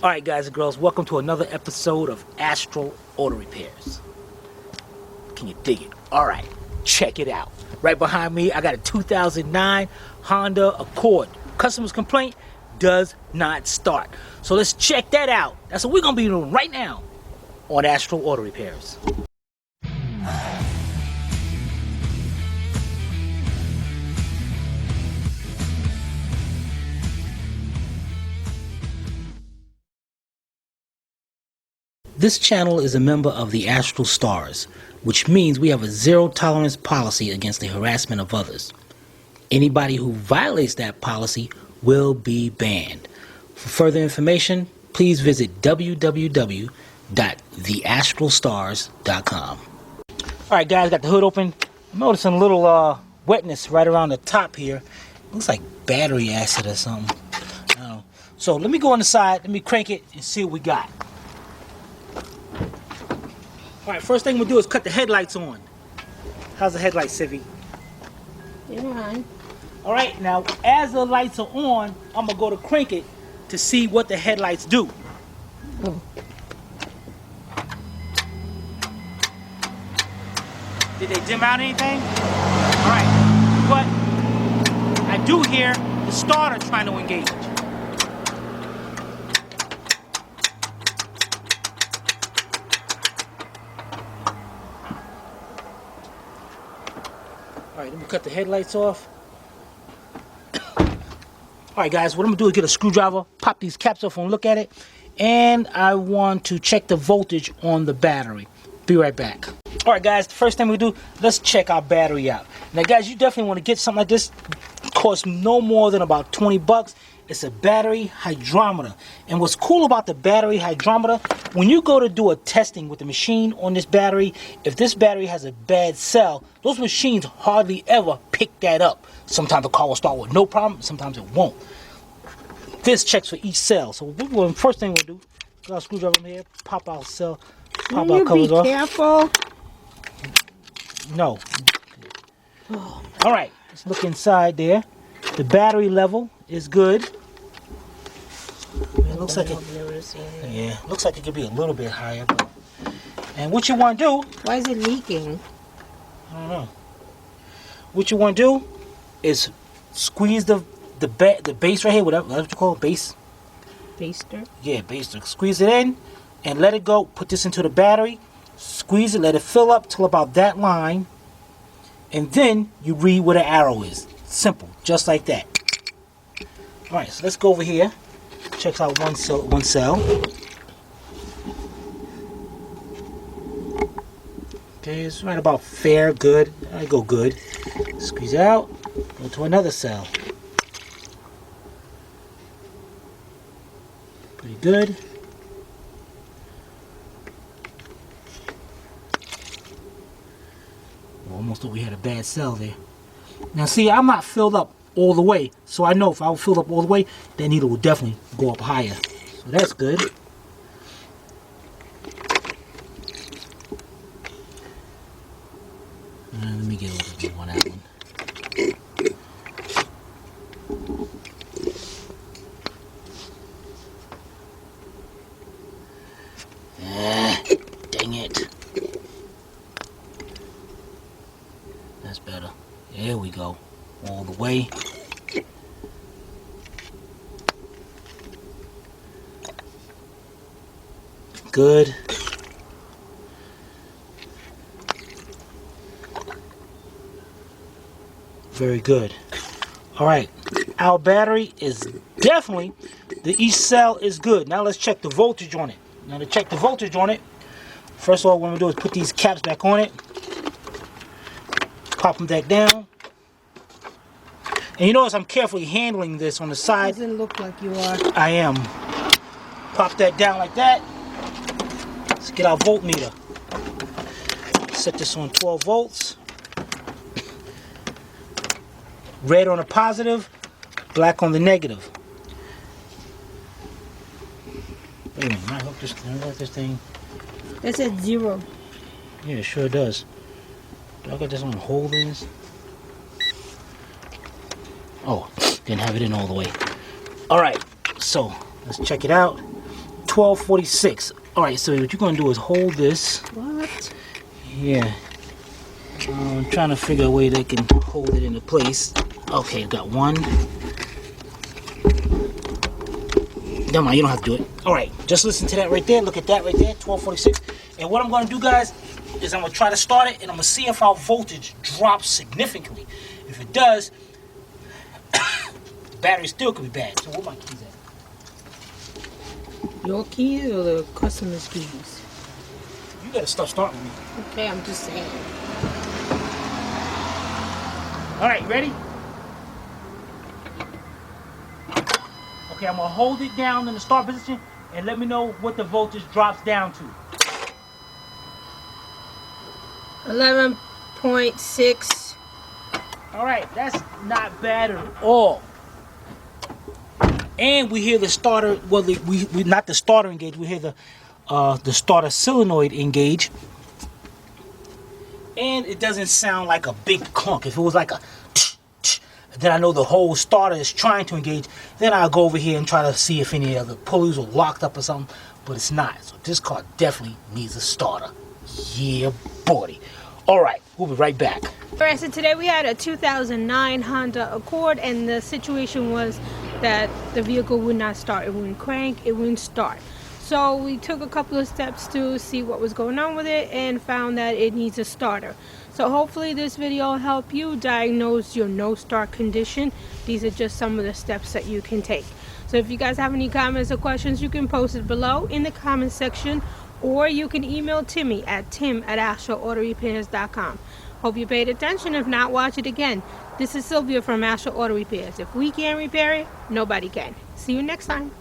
Alright guys and girls, welcome to another episode of Astral Auto Repairs. Can you dig it? Alright, check it out. Right behind me, I got a 2009 Honda Accord. Customer's complaint, does not start. So let's check that out. That's what we're going to be doing right now on Astral Auto Repairs. This channel is a member of the Astral Stars, which means we have a zero tolerance policy against the harassment of others. Anybody who violates that policy will be banned. For further information, please visit www.theastralstars.com. Alright guys, got the hood open. I'm noticing a little wetness right around the top here. Looks like battery acid or something. I don't know. So let me go on the side, let me crank it and see what we got. Alright, first thing we'll do is cut the headlights on. How's the headlights, Sivvy? They're on. Alright, now as the lights are on, I'm going to go to crank it to see what the headlights do. Oh. Did they dim out anything? Alright, but I do hear the starter trying to engage. Alright, let me cut the headlights off. Alright guys, what I'm going to do is get a screwdriver, pop these caps off and look at it. And I want to check the voltage on the battery. Be right back. Alright guys, the first thing we do, let's check our battery out. Now guys, you definitely want to get something like this. It costs no more than about 20 bucks. It's a battery hydrometer. And what's cool about the battery hydrometer, when you go to do a testing with the machine on this battery, if this battery has a bad cell, those machines hardly ever pick that up. Sometimes the car will start with no problem, sometimes it won't. This checks for each cell. So first thing we'll do, got our screwdriver in here, pop our cell, pop our covers off. Be careful. No. Alright, let's look inside there. The battery level is good. It looks like looks like it could be a little bit higher. But, and what you want to do? Why is it leaking? I don't know. What you want to do is squeeze the base right here, whatever you call it, base. Baster? Yeah, baster. Squeeze it in and let it go. Put this into the battery. Squeeze it, let it fill up till about that line, and then you read where the arrow is. Simple, just like that. All right, so let's go over here. Check out one cell. Okay, it's right about fair, good. I go good. Squeeze it out. Go to another cell. Pretty good. Almost thought we had a bad cell there. Now see, I'm not filled up all the way, so I know if I was filled up all the way, that needle will definitely go up higher. So that's good. Let me get a little bit on that one. Dang it. That's better. There we go. All the way. Good. Very good. Alright. Our battery is definitely, each cell is good. Now let's check the voltage on it. Now to check the voltage on it, first of all, what we're going to do is put these caps back on it. Pop them back down. And you notice I'm carefully handling this on the side. Doesn't look like you are. I am. Pop that down like that. Let's get our voltmeter. Set this on 12 volts. Red on the positive, black on the negative. Wait a minute, I hook this thing. It said 0. Yeah, it sure does. Do I got this on holdings? Oh, didn't have it in all the way. Alright, so let's check it out. 1246. All right, so what you're gonna do is hold this. What? Yeah. I'm trying to figure a way they can hold it into place. Okay, I've got one. Never mind, you don't have to do it. All right, just listen to that right there. Look at that right there, 1246. And what I'm gonna do, guys, is I'm gonna try to start it, and I'm gonna see if our voltage drops significantly. If it does, the battery still could be bad. So where my keys at? Your keys or the customer's keys? You gotta start starting with me. Okay, I'm just saying. All right, ready? Okay, I'm gonna hold it down in the start position and let me know what the voltage drops down to. 11.6. All right, that's not bad at all. And we hear the starter. Well, we not the starter engage. We hear the starter solenoid engage, and it doesn't sound like a big clunk. If it was like a then I know the whole starter is trying to engage. Then I'll go over here and try to see if any of the pulleys are locked up or something, but it's not. So this car definitely needs a starter. Yeah, buddy. All right, we'll be right back. Alright, so today we had a 2009 Honda Accord, and the situation was that the vehicle would not start. It wouldn't crank, it wouldn't start. So we took a couple of steps to see what was going on with it and found that it needs a starter. So hopefully this video will help you diagnose your no start condition. These are just some of the steps that you can take. So if you guys have any comments or questions, you can post it below in the comment section, or you can email Timmy at tim@AstraAutoRepairs.com. Hope you paid attention. If not, watch it again. This is Sylvia from Astra Auto Repairs. If we can't repair it, nobody can. See you next time.